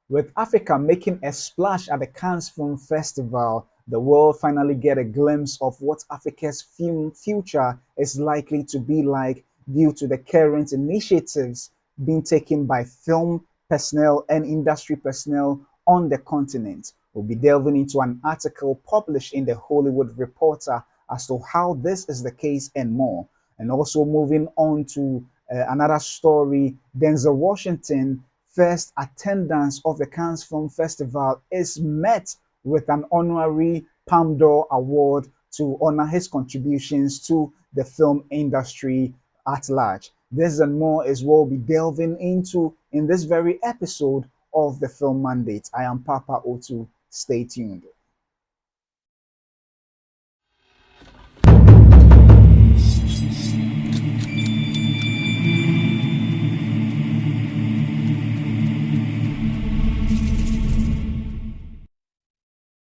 With Africa making a splash at the Cannes Film Festival, the world finally get a glimpse of what Africa's film future is likely to be like due to the current initiatives being taken by film personnel and industry personnel on the continent. We'll be delving into an article published in the Hollywood Reporter as to how this is the case and more. And also moving on to another story, Denzel Washington first attendance of the Cannes Film Festival is met with an honorary Palme d'Or award to honor his contributions to the film industry at large. This and more is what we'll be delving into in this very episode of the Film Mandate. I am Papa Otu. Stay tuned.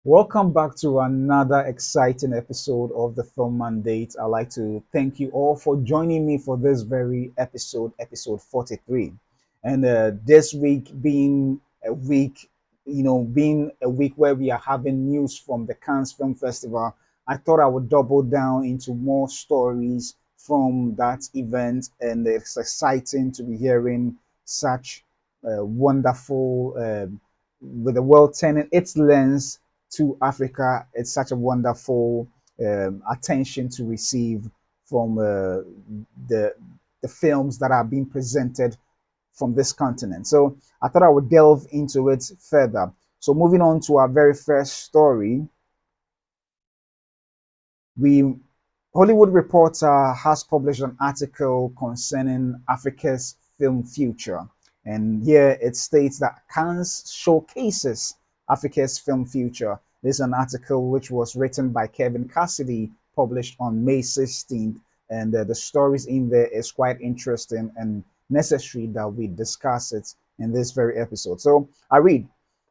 Welcome back to another exciting episode of the Film Mandate. I'd like to thank you all for joining me for this very episode, episode 43. And this week being a week, being a week where we are having news from the Cannes Film Festival, I thought I would double down into more stories from that event. And it's exciting to be hearing such wonderful, with the world turning its lens to Africa. It's such a wonderful attention to receive from the the films that are being presented from this continent. So I thought I would delve into it further. So moving on to our very first story, we Hollywood Reporter has published an article concerning Africa's film future. And here it states that Cannes showcases Africa's film future. This is an article which was written by Kevin Cassidy, published on May 16th. And the stories in there is quite interesting and necessary that we discuss it in this very episode. So I read,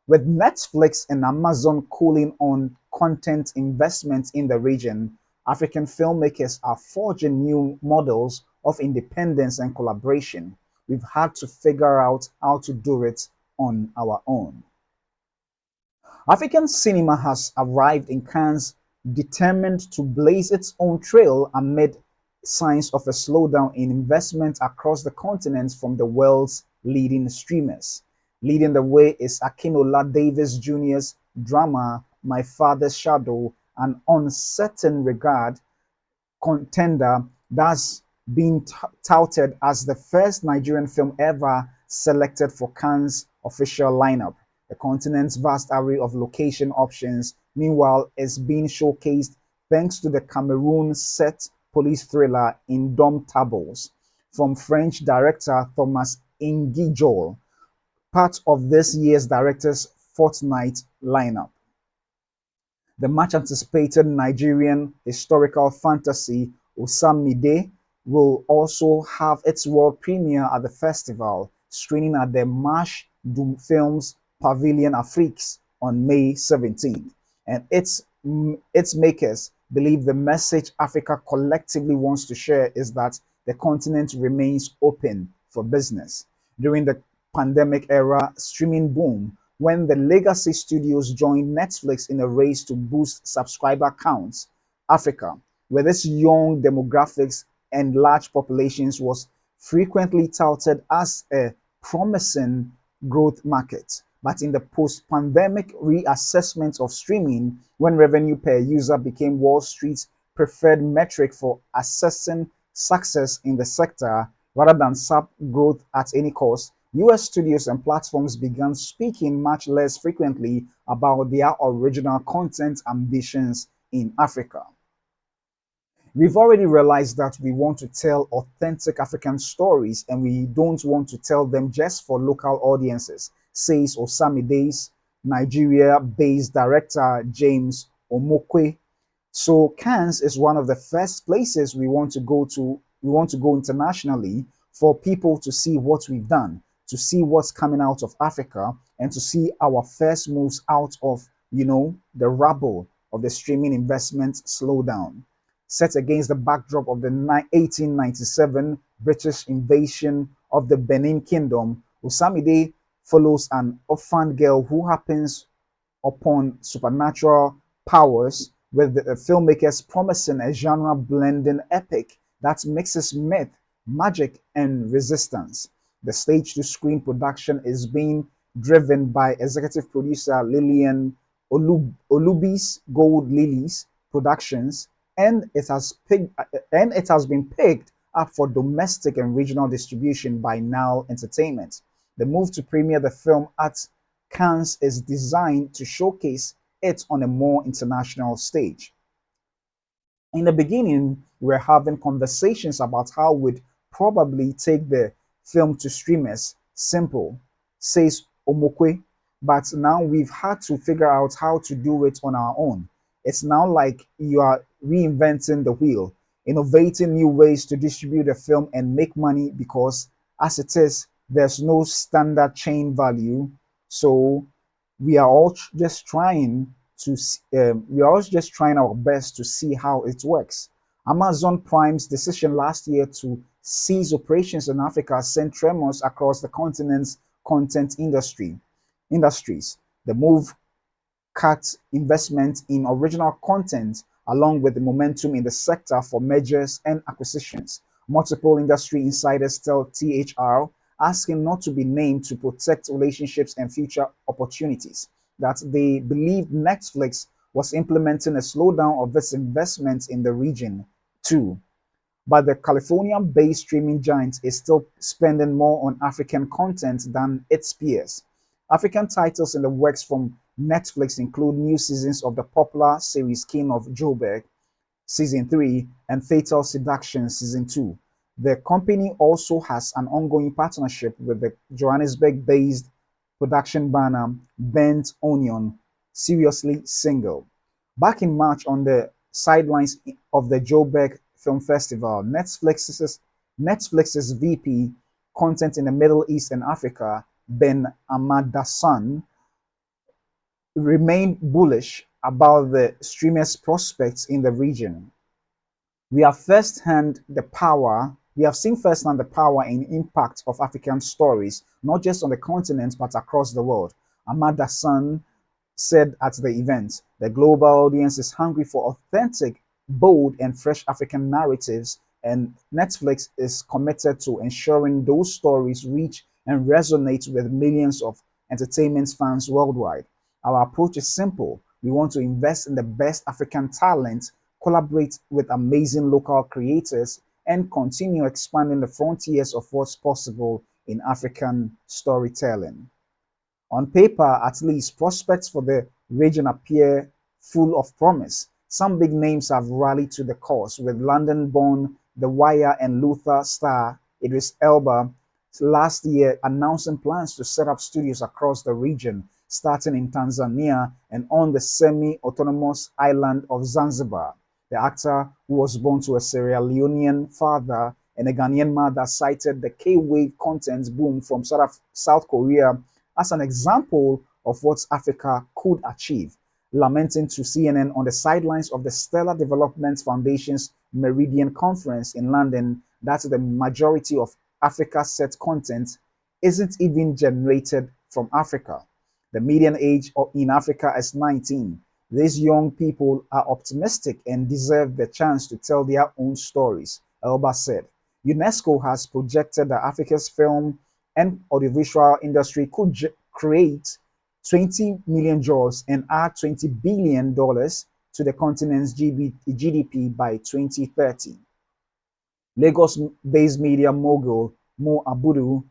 with Netflix and Amazon cooling on content investments in the region, African filmmakers are forging new models of independence and collaboration. We've had to figure out how to do it on our own. African cinema has arrived in Cannes determined to blaze its own trail amid signs of a slowdown in investment across the continent from the world's leading streamers. Leading the way is Akinola Davis Jr.'s drama My Father's Shadow, an uncertain regard contender that's been touted as the first Nigerian film ever selected for Cannes' official lineup. The continent's vast array of location options, meanwhile, is being showcased thanks to the Cameroon set police thriller Indomptables from French director Thomas Ingijol, part of this year's Directors Fortnight lineup. The much anticipated Nigerian historical fantasy Osamide will also have its world premiere at the festival, screening at the Marche du Films Pavilion Afrique on May 17th. And its makers believe the message Africa collectively wants to share is that the continent remains open for business. During the pandemic era streaming boom, when the legacy studios joined Netflix in a race to boost subscriber counts, Africa, with its young demographics and large populations, was frequently touted as a promising growth market. But in the post pandemic reassessment of streaming, when revenue per user became Wall Street's preferred metric for assessing success in the sector rather than sub growth at any cost, US studios and platforms began speaking much less frequently about their original content ambitions in Africa. We've already realized that we want to tell authentic African stories and we don't want to tell them just for local audiences, says Osamide's Nigeria based director James Omokwe. So Cannes is one of the first places we want to go to. We want to go internationally for people to see what we've done, to see what's coming out of Africa, and to see our first moves out of, the rubble of the streaming investment slowdown. Set against the backdrop of the 1897 British invasion of the Benin Kingdom, Osamide follows an orphan girl who happens upon supernatural powers, with the filmmakers promising a genre blending epic that mixes myth, magic, and resistance. The stage to screen production is being driven by executive producer Lillian Olubi's Gold Lilies Productions, and it has been picked up for domestic and regional distribution by Now Entertainment. The move to premiere the film at Cannes is designed to showcase it on a more international stage. In the beginning, we were having conversations about how we'd probably take the film to streamers. Simple, says Omokwe. But now we've had to figure out how to do it on our own. It's now like you are reinventing the wheel, innovating new ways to distribute a film and make money because, as it is, there's no standard chain value. So we are all just trying we are all just trying our best to see how it works. Amazon Prime's decision last year to cease operations in Africa sent tremors across the continent's content industries. The move cut investment in original content along with the momentum in the sector for mergers and acquisitions. Multiple industry insiders tell THR, asking not to be named to protect relationships and future opportunities, that they believe Netflix was implementing a slowdown of its investments in the region too. But the Californian based streaming giant is still spending more on African content than its peers. African titles in the works from Netflix include new seasons of the popular series King of Joburg, Season 3, and Fatal Seduction Season 2. The company also has an ongoing partnership with the Johannesburg based production banner Bent Onion, Seriously Single. Back in March, on the sidelines of the Joburg Film Festival, Netflix's VP content in the Middle East and Africa, Ben Amadassan, remained bullish about the streamer's prospects in the region. We have seen firsthand the power and impact of African stories, not just on the continent but across the world. Ahmad Hassan said at the event, the global audience is hungry for authentic, bold, and fresh African narratives, and Netflix is committed to ensuring those stories reach and resonate with millions of entertainment fans worldwide. Our approach is simple. We want to invest in the best African talent, collaborate with amazing local creators, and continue expanding the frontiers of what's possible in African storytelling. On paper, at least, prospects for the region appear full of promise. Some big names have rallied to the cause, with London-born The Wire and Luther star Idris Elba last year announcing plans to set up studios across the region, starting in Tanzania and on the semi-autonomous island of Zanzibar. The actor, who was born to a Sierra Leonean father and a Ghanaian mother, cited the K-wave content boom from South Korea as an example of what Africa could achieve, lamenting to CNN on the sidelines of the Stellar Development Foundation's Meridian Conference in London that the majority of Africa set content isn't even generated from Africa. The median age in Africa is 19. These young people are optimistic and deserve the chance to tell their own stories, Elba said. UNESCO has projected that Africa's film and audiovisual industry could create 20 million jobs and add $20 billion to the continent's GDP by 2030. Lagos-based media mogul Mo Abudu,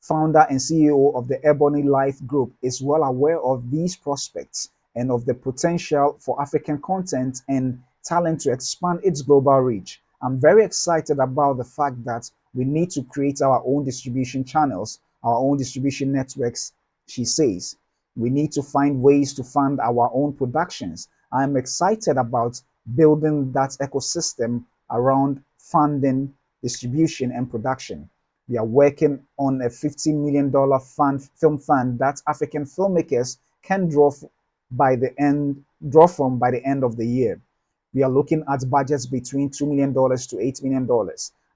founder and CEO of the Ebony Life Group, is well aware of these prospects and of the potential for African content and talent to expand its global reach. I'm very excited about the fact that we need to create our own distribution channels, our own distribution networks, she says. We need to find ways to fund our own productions. I'm excited about building that ecosystem around funding, distribution, and production. We are working on a $50 million film fund that African filmmakers can draw from by the end of the year. We are looking at budgets between $2 million to $8 million.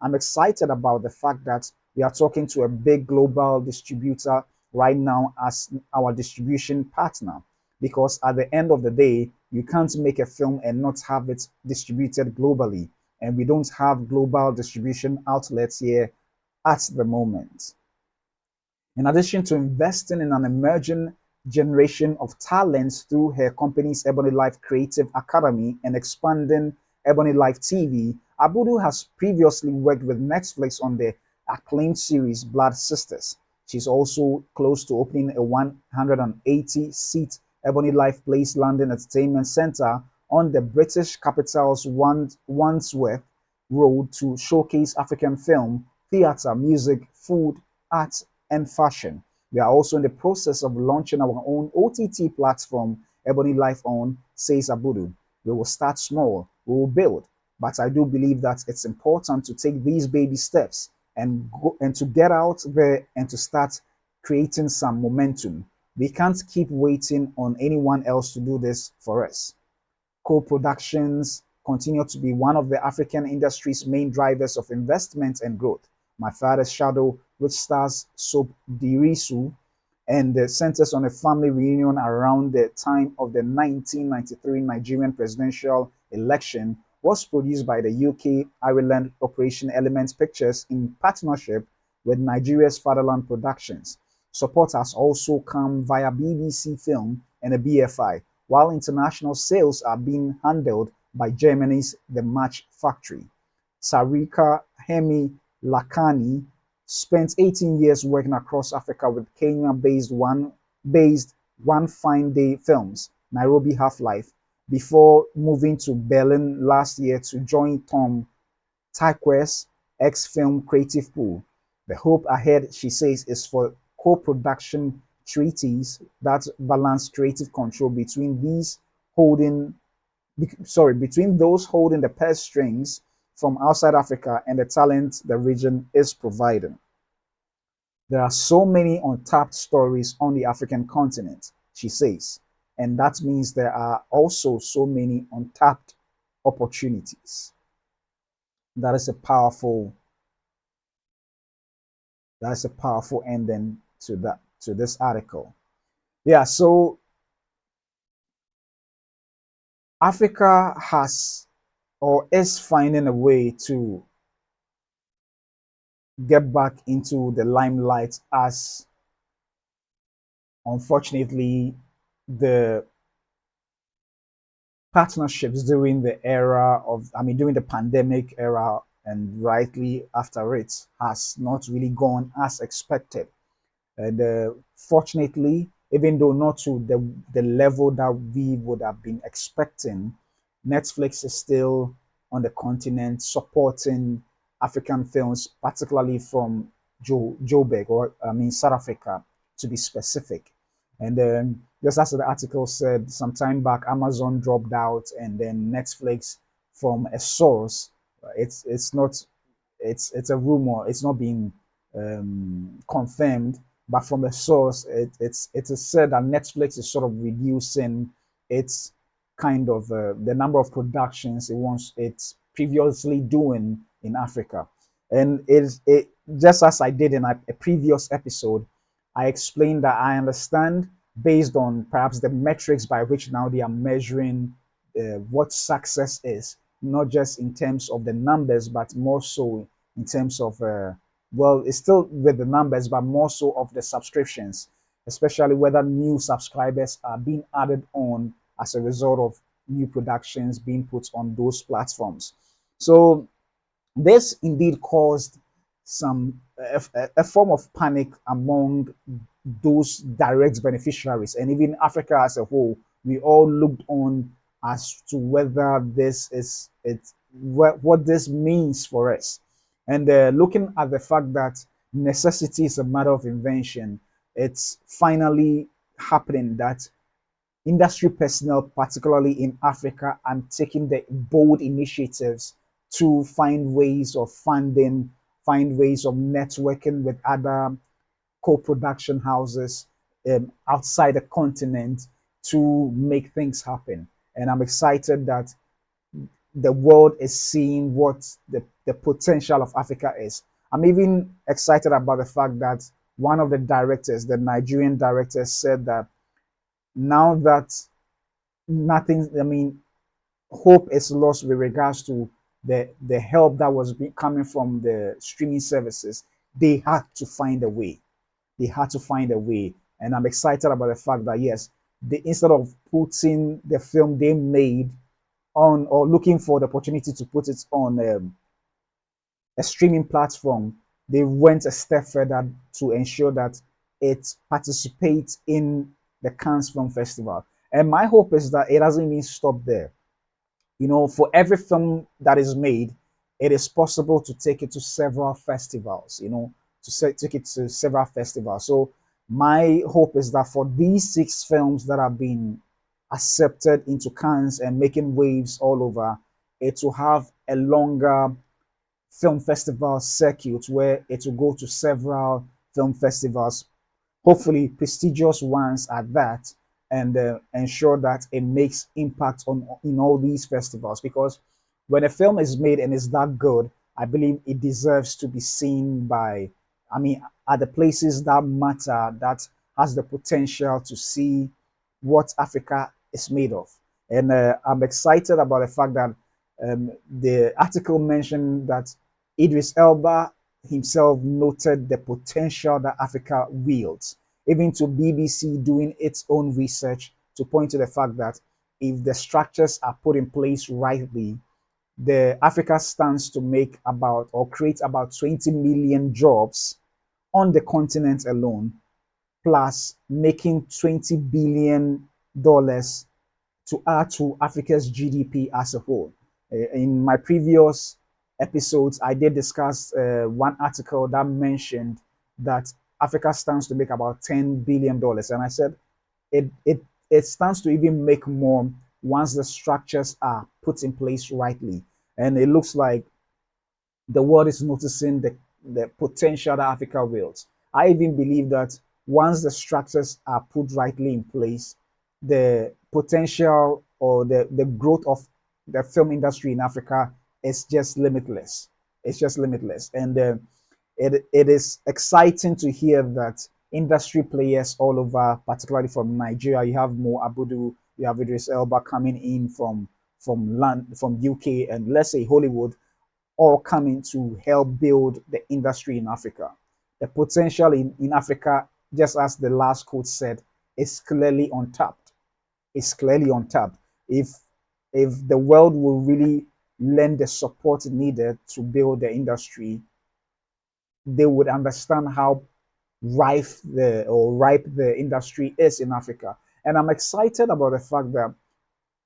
I'm excited about the fact that we are talking to a big global distributor right now as our distribution partner. Because at the end of the day, you can't make a film and not have it distributed globally. And we don't have global distribution outlets here at the moment. In addition to investing in an emerging generation of talents through her company's Ebony Life Creative Academy and expanding Ebony Life TV, Abudu has previously worked with Netflix on the acclaimed series Blood Sisters. She's also close to opening a 180-seat Ebony Life Place London Entertainment Centre on the British capital's Wandsworth Road to showcase African film, theatre, music, food, art, and fashion. We are also in the process of launching our own OTT platform, Ebony Life On, says Abudu. We will start small, we will build, but I do believe that it's important to take these baby steps and go and to get out there and to start creating some momentum. We can't keep waiting on anyone else to do this for us. Co-productions continue to be one of the African industry's main drivers of investment and growth. My Father's Shadow, which stars Soap Dirisu and centers on a family reunion around the time of the 1993 Nigerian presidential election, was produced by the UK Ireland Operation Element Pictures in partnership with Nigeria's Fatherland Productions. Support has also come via BBC Film and the BFI, while international sales are being handled by Germany's The Match Factory. Sarika Hemi Lakani spent 18 years working across Africa with Kenya-based One Fine Day Films, Nairobi Half-Life, before moving to Berlin last year to join Tom Tykwer's ex-film creative pool. The hope ahead, she says, is for co-production treaties that balance creative control holding between those holding the purse strings from outside Africa and the talent the region is providing. There are so many untapped stories on the African continent, she says, and that means there are also so many untapped opportunities. That is a powerful that's a powerful ending to this article. Yeah, so Africa has or is finding a way to get back into the limelight as unfortunately the partnerships during the era of during the pandemic era and rightly after it has not really gone as expected. And fortunately, even though not to the level that we would have been expecting, Netflix is still on the continent supporting African films, particularly from Joburg, or South Africa, to be specific. And then, just as the article said, some time back, Amazon dropped out, and then Netflix, from a source, it's not it's a rumor. It's not being confirmed, but from a source, it is said that Netflix is sort of reducing its kind of the number of productions it's previously doing in Africa, and it just as I did in a previous episode, I explained that I understand based on perhaps the metrics by which now they are measuring what success is, not just in terms of the numbers, but more so in terms of well, it's still with the numbers, but more so of the subscriptions, especially whether new subscribers are being added on as a result of new productions being put on those platforms. So this indeed caused a form of panic among those direct beneficiaries and even Africa as a whole. We all looked on as to whether this is what this means for us, and looking at the fact that necessity is a matter of invention, it's finally happening that industry personnel, particularly in Africa, are taking the bold initiatives to find ways of funding, find ways of networking with other co-production houses outside the continent to make things happen. And I'm excited that the world is seeing what the potential of Africa is. I'm even excited about the fact that one of the directors, the Nigerian director, said that now that nothing, I mean, hope is lost with regards to the help that was coming from the streaming services. They had to find a way. They had to find a way, and I'm excited about the fact that yes, they, instead of putting the film they made on or looking for the opportunity to put it on a streaming platform, they went a step further to ensure that it participates in the Cannes Film Festival. And my hope is that it doesn't even stop there. You know, for every film that is made, it is possible to take it to several festivals, you know, take it to several festivals. So my hope is that for these six films that have been accepted into Cannes and making waves all over, it will have a longer film festival circuit where it will go to several film festivals, hopefully prestigious ones at that, and ensure that it makes impact on in all these festivals. Because when a film is made and is that good, I believe it deserves to be seen by, I mean, at the places that matter, that has the potential to see what Africa is made of. And I'm excited about the fact that the article mentioned that Idris Elba himself noted the potential that Africa wields, even to BBC doing its own research to point to the fact that if the structures are put in place rightly, the Africa stands to make about or create about 20 million jobs on the continent alone, plus making $20 billion to add to Africa's GDP as a whole. In my previous episodes, I did discuss one article that mentioned that Africa stands to make about $10 billion, and I said it stands to even make more once the structures are put in place rightly. And it looks like the world is noticing the potential that Africa wields. I even believe that once the structures are put rightly in place, the potential or the growth of the film industry in Africa is just limitless. It's just limitless. And it is exciting to hear that industry players all over, particularly from Nigeria, you have Mo Abudu, you have Idris Elba coming in from UK, and let's say Hollywood, all coming to help build the industry in Africa. The potential in Africa, just as the last quote said, is clearly untapped. It's clearly untapped. If the world will really lend the support needed to build the industry, they would understand how ripe the industry is in Africa. And I'm excited about the fact that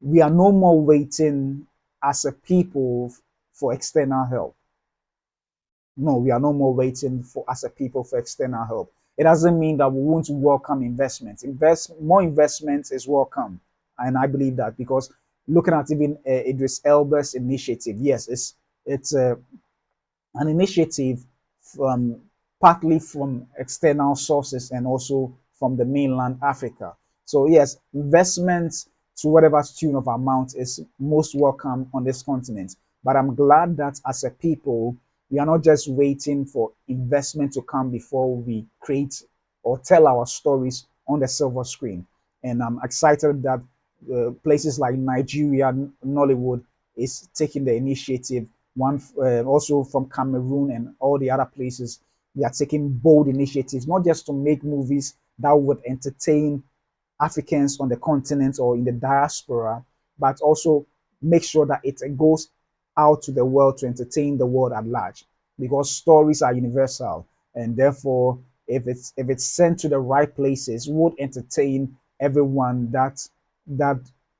we are no more waiting as a people for external help. No, we are no more waiting for as a people for external help. It doesn't mean that we won't welcome investments. More investment is welcome, and I believe that because looking at even Idris Elba's initiative, yes, it's an initiative from partly from external sources and also from the mainland Africa. So yes, investments to whatever tune of amount is most welcome on this continent. But I'm glad that as a people, we are not just waiting for investment to come before we create or tell our stories on the silver screen. And I'm excited that places like Nigeria, Nollywood is taking the initiative. One also from Cameroon and all the other places, they are taking bold initiatives, not just to make movies that would entertain Africans on the continent or in the diaspora, but also make sure that it goes out to the world to entertain the world at large. Because stories are universal, and therefore, if it's sent to the right places, would entertain everyone that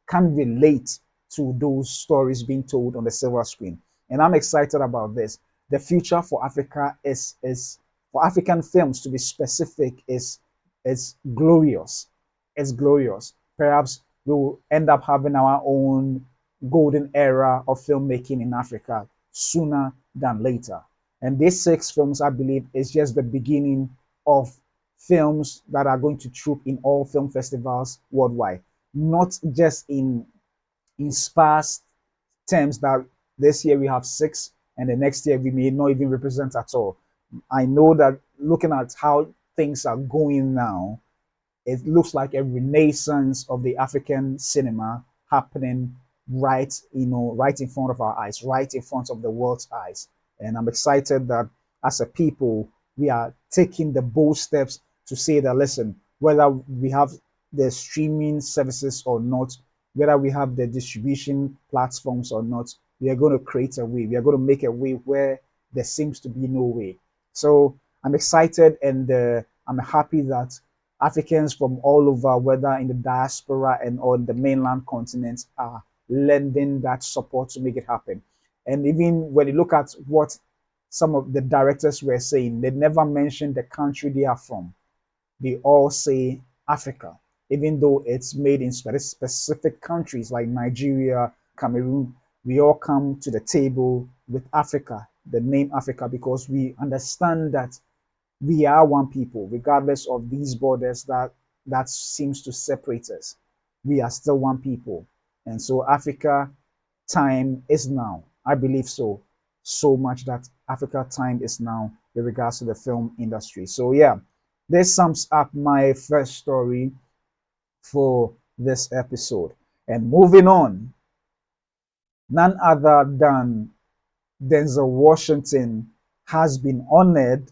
can relate to those stories being told on the silver screen. And I'm excited about this. The future for Africa is for African films to be specific is glorious. It's glorious. Perhaps we will end up having our own golden era of filmmaking in Africa sooner than later. And these six films, I believe, is just the beginning of films that are going to troop in all film festivals worldwide, not just in sparse terms that this year we have six and the next year we may not even represent at all. I know that looking at how things are going now, it looks like a renaissance of the African cinema happening right, right in front of our eyes, right in front of the world's eyes. And I'm excited that as a people, we are taking the bold steps to say that, listen, whether we have the streaming services or not, whether we have the distribution platforms or not, we are going to create a way. We are going to make a way where there seems to be no way. So I'm excited, and I'm happy that Africans from all over, whether in the diaspora and on the mainland continent, are lending that support to make it happen. And even when you look at what some of the directors were saying, they never mentioned the country they are from. They all say Africa, even though it's made in specific countries like Nigeria, Cameroon. We all come to the table with Africa, the name Africa, because we understand that we are one people, regardless of these borders that seems to separate us. We are still one people, and so Africa time is now. I believe so, so much that Africa time is now with regards to the film industry. So yeah, this sums up my first story for this episode. And moving on, none other than Denzel Washington has been honored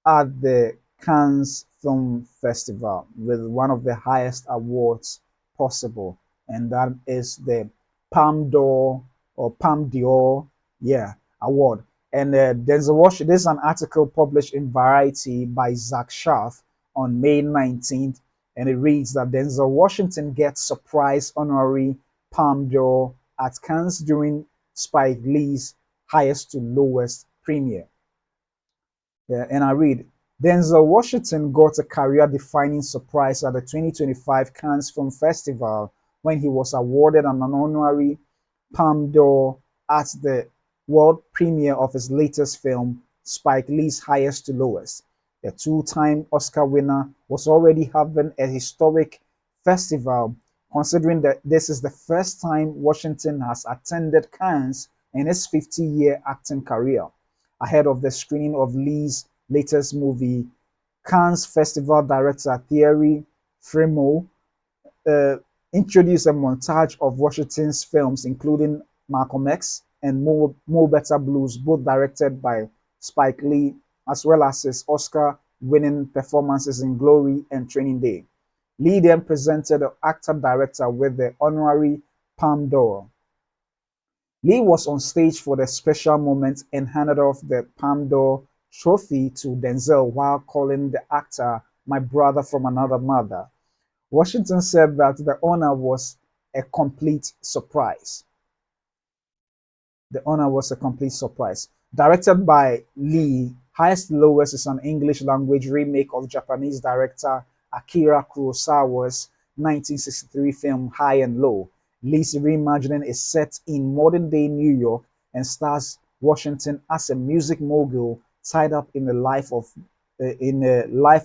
at the Cannes Film Festival with one of the highest awards possible, and that is the Palme d'Or or Palme d'Or, yeah, award. And Denzel Washington. This is an article published in Variety by Zach Schaff on May 19th, and it reads that Denzel Washington gets surprise honorary Palme d'Or at Cannes during Spike Lee's highest to lowest premiere. Yeah, and I read, Denzel Washington got a career-defining surprise at the 2025 Cannes Film Festival when he was awarded an honorary Palme d'Or at the world premiere of his latest film, Spike Lee's Highest to Lowest. The two-time Oscar winner was already having a historic festival, considering that this is the first time Washington has attended Cannes in his 50-year acting career. Ahead of the screening of Lee's latest movie, Cannes Festival director Thierry Frémaux uh, introduced a montage of Washington's films, including Malcolm X and Mo Better Blues, both directed by Spike Lee, as well as his Oscar winning performances in Glory and Training Day. Lee then presented the actor director with the honorary Palme d'Or. Lee was on stage for the special moment and handed off the Palme d'Or trophy to Denzel while calling the actor "my brother from another mother." Washington said that the honor was a complete surprise. The honor was a complete surprise. Directed by Lee, Highest to Lowest is an English language remake of Japanese director Akira Kurosawa's 1963 film High and Low. Lee's reimagining is set in modern day New York and stars Washington as a music mogul tied up in a life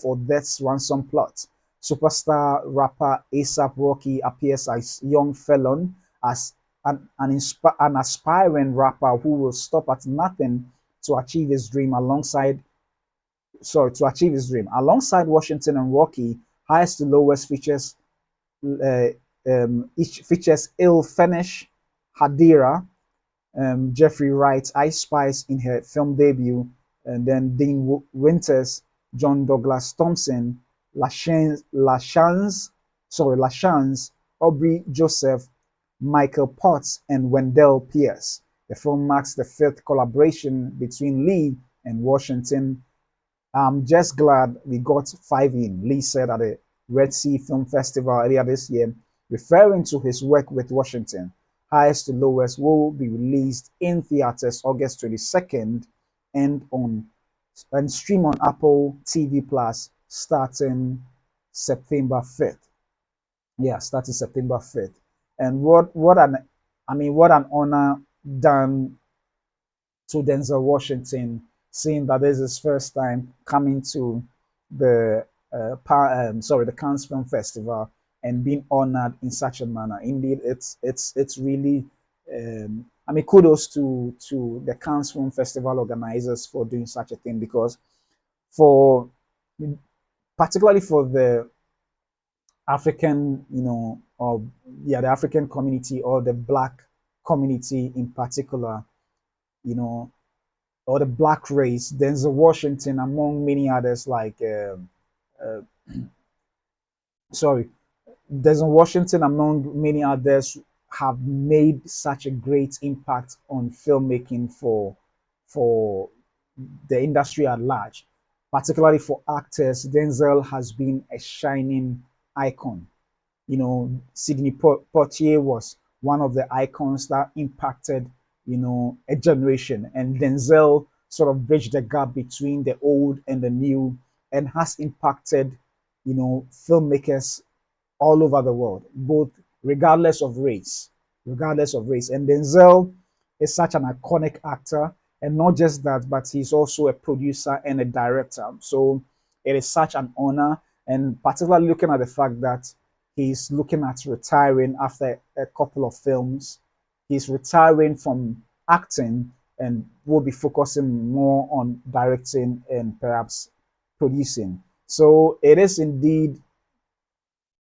or death ransom plot. Superstar rapper ASAP Rocky appears as young felon, as an aspiring rapper who will stop at nothing to achieve his dream alongside Washington and Rocky. Highest to Lowest uh, each features Il Finish, Hadira, Jeffrey Wright, Ice Spice in her film debut, and then Dean Winters, John Douglas Thompson, Lachance, Aubrey Joseph, Michael Potts, and Wendell Pierce. The film marks the fifth collaboration between Lee and Washington. I'm just glad we got five in, Lee said at the Red Sea Film Festival earlier this year, referring to his work with Washington. Highest to Lowest will be released in theaters August 22nd and stream on Apple TV Plus starting September 5th. Yeah, starting September 5th. And what an honor done to Denzel Washington, seeing that this is his first time coming to the the Cannes Film Festival and being honored in such a manner. Indeed, it's really kudos to the Cannes Film Festival organizers for doing such a thing, because for particularly for the African, or yeah, the African community or the Black community in particular, you know, or the Black race. Denzel Washington, among many others, like uh, sorry, Denzel Washington, among many others, have made such a great impact on filmmaking for the industry at large. Particularly for actors, Denzel has been a shining icon. Sidney Poitier was one of the icons that impacted, a generation. And Denzel sort of bridged the gap between the old and the new and has impacted, filmmakers all over the world, both regardless of race, regardless of race. And Denzel is such an iconic actor, and not just that, but he's also a producer and a director. So it is such an honor, and particularly looking at the fact that he's looking at retiring after a couple of films. He's retiring from acting and will be focusing more on directing and perhaps producing. So it is indeed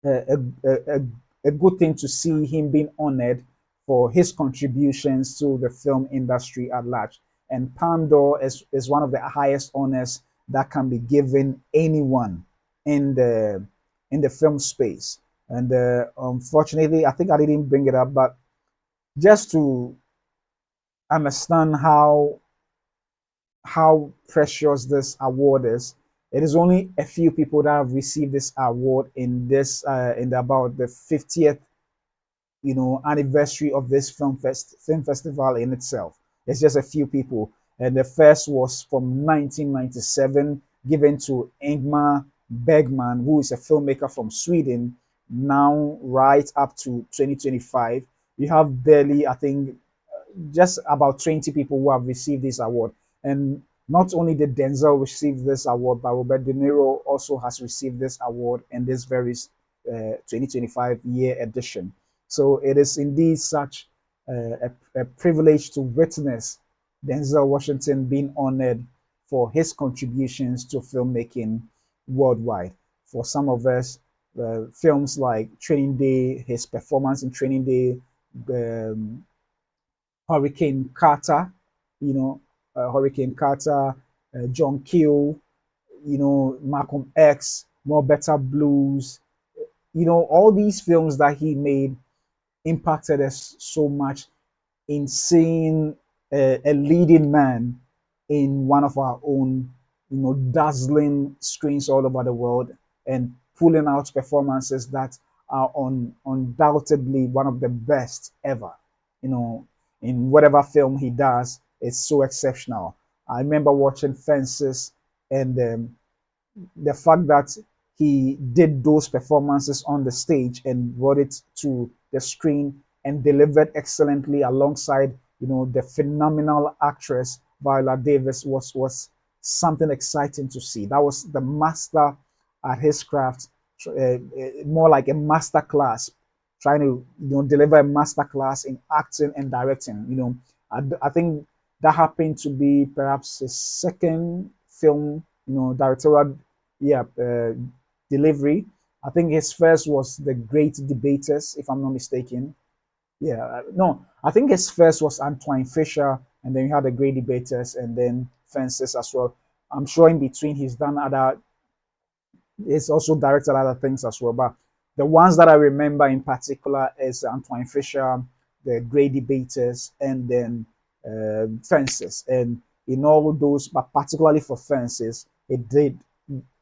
a, a, a good thing to see him being honored for his contributions to the film industry at large. And Palme d'Or is one of the highest honors that can be given anyone in the film space. And unfortunately, I think I didn't bring it up, but just to understand how precious this award is. It is only a few people that have received this award in about the 50th anniversary of this film festival in itself. It's just a few people, and the first was from 1997, given to Ingmar Bergman, who is a filmmaker from Sweden. Now, right up to 2025, you have barely, I think, just about 20 people who have received this award. And not only did Denzel receive this award, but Robert De Niro also has received this award in this very 2025 year edition. So it is indeed such a privilege to witness Denzel Washington being honored for his contributions to filmmaking worldwide. For some of us, films like Training Day, his performance in Training Day, um, Hurricane Carter, Hurricane Carter, John Kill, Malcolm X, More Better Blues, all these films that he made impacted us so much in seeing a leading man in one of our own, dazzling screens all over the world and pulling out performances that are undoubtedly one of the best ever. You know, in whatever film he does, it's so exceptional. I remember watching Fences, and the fact that he did those performances on the stage and brought it to the screen and delivered excellently alongside the phenomenal actress Viola Davis was something exciting to see. That was the master at his craft, more like a master class, trying to deliver a master class in acting and directing. I think that happened to be perhaps his second film, directorial, yeah, delivery. I think his first was The Great Debaters, if I'm not mistaken. Yeah, no, I think his first was Antoine Fisher, and then you had The Great Debaters, and then Fences as well. I'm sure in between he's also directed other things as well. But the ones that I remember in particular is Antoine Fisher, The Great Debaters, and then Fences. And in all those, but particularly for Fences, it did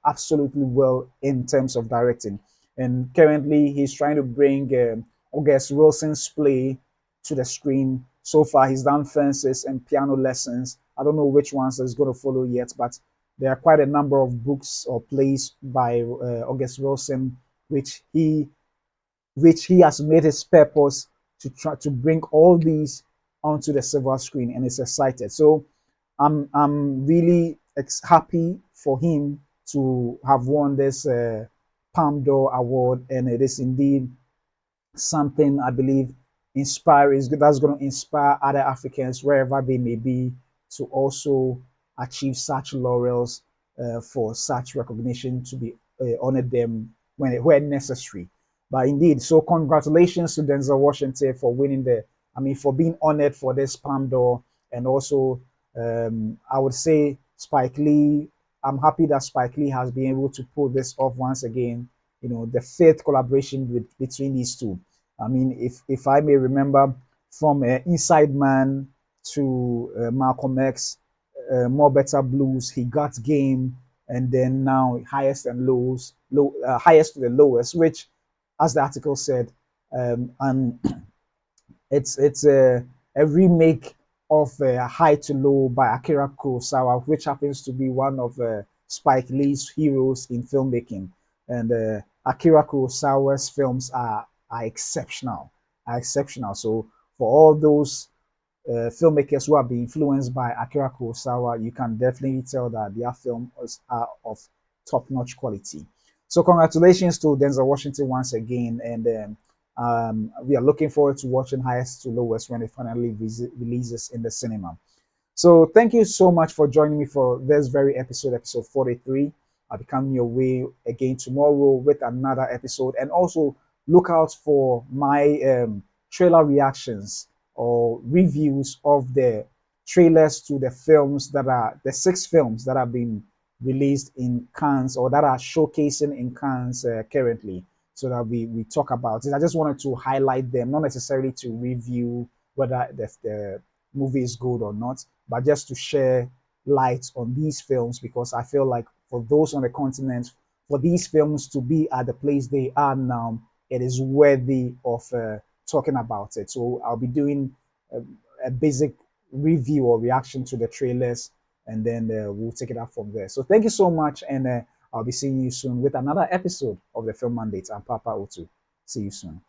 absolutely well in terms of directing. And currently, he's trying to bring August Wilson's play to the screen. So far, he's done Fences and Piano Lessons. I don't know which ones is going to follow yet, but there are quite a number of books or plays by August Wilson, which he which he has made his purpose to try to bring all these onto the silver screen, and is excited. So I'm really happy for him to have won this Palme d'Or award, and it is indeed something I believe that's going to inspire other Africans wherever they may be to also achieve such laurels for such recognition to be honored them where necessary. But indeed, so congratulations to Denzel Washington for winning for being honored for this Palme d'Or, and also I would say Spike Lee. I'm happy that Spike Lee has been able to pull this off once again. The fifth collaboration between these two. I mean, if I may remember, from Inside Man to Malcolm X, More Better Blues, he got Game, and then now Highest and Lows, Highest to the Lowest, which, as the article said, and it's a remake of High to Low by Akira Kurosawa, which happens to be one of Spike Lee's heroes in filmmaking. And Akira Kurosawa's films are exceptional, are exceptional. So for all those filmmakers who have been influenced by Akira Kurosawa, you can definitely tell that their films are of top-notch quality. So congratulations to Denzel Washington once again, and we are looking forward to watching Highest to Lowest when it finally releases in the cinema. So thank you so much for joining me for this very episode 43. I'll be coming your way again tomorrow with another episode. And also look out for my trailer reactions or reviews of the trailers to the 6 films that have been released in Cannes or that are showcasing in Cannes currently, so that we talk about it. I just wanted to highlight them, not necessarily to review whether the movie is good or not, but just to share light on these films, because I feel like for those on the continent, for these films to be at the place they are now, it is worthy of talking about it. So I'll be doing a basic review or reaction to the trailers, and then we'll take it up from there. So thank you so much, and I'll be seeing you soon with another episode of the Film Mandate. I'm Papa Otu. See you soon.